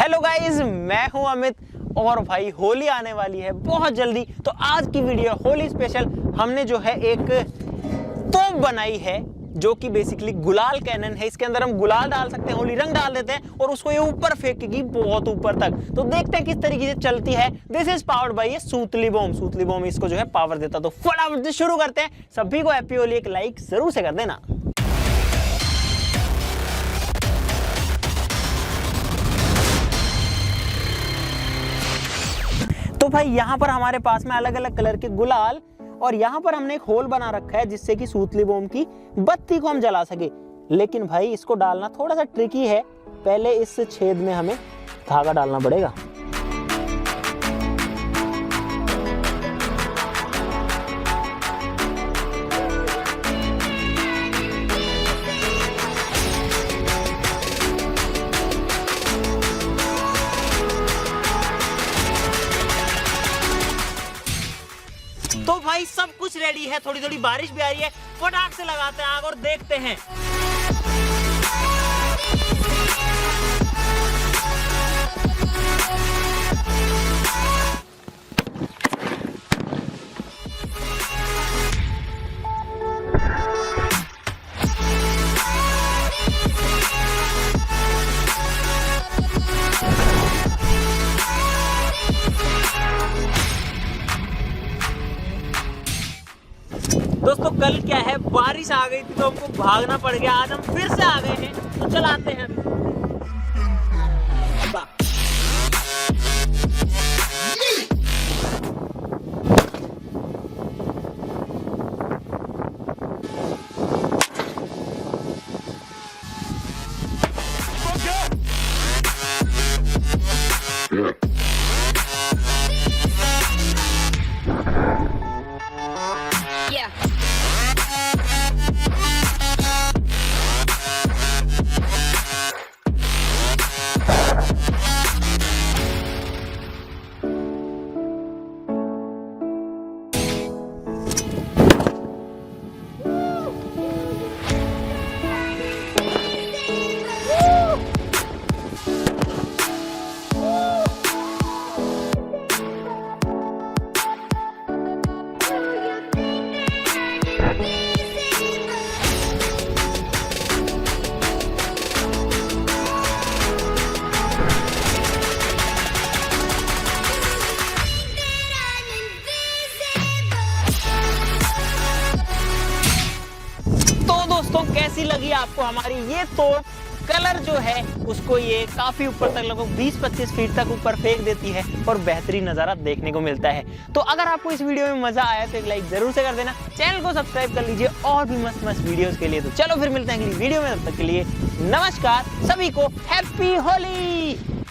Hello guys, मैं हूं अमित और भाई होली आने वाली है बहुत जल्दी। तो आज की वीडियो होली स्पेशल। हमने जो है एक तोप बनाई है जो कि बेसिकली गुलाल कैनन है। इसके अंदर हम गुलाल डाल सकते हैं, होली रंग डाल देते हैं और उसको ये ऊपर फेंकेगी बहुत ऊपर तक। तो देखते हैं किस तरीके से चलती है। दिस इज पावर्ड बाय ये सूतली बॉम्ब। सूतली बॉम्ब इसको जो है पावर देता। तो फटाफट से शुरू करते हैं। सभी को हैप्पी होली, एक लाइक जरूर से कर देना। तो भाई यहाँ पर हमारे पास में अलग अलग कलर के गुलाल और यहाँ पर हमने एक होल बना रखा है जिससे कि सूतली बॉम्ब की बत्ती को हम जला सके। लेकिन भाई इसको डालना थोड़ा सा ट्रिकी है। पहले इस छेद में हमें धागा डालना पड़ेगा। तो भाई सब कुछ रेडी है, थोड़ी थोड़ी बारिश भी आ रही है। फटाक से लगाते हैं आग और देखते हैं। दोस्तों कल क्या है, बारिश आ गई थी तो हमको भागना पड़ गया। आज हम फिर से आ गए हैं तो चलाते हैं। दोस्तों कैसी लगी आपको हमारी ये तोप? कलर जो है उसको ये काफी ऊपर तक, लगभग 20-25 फीट तक ऊपर फेंक देती है और बेहतरीन नजारा देखने को मिलता है। तो अगर आपको इस वीडियो में मजा आया तो एक लाइक जरूर से कर देना। चैनल को सब्सक्राइब कर लीजिए और भी मस्त मस्त वीडियोस के लिए। तो चलो फिर मिलते हैं अगली वीडियो में, तब तक के लिए नमस्कार। सभी को हैप्पी होली।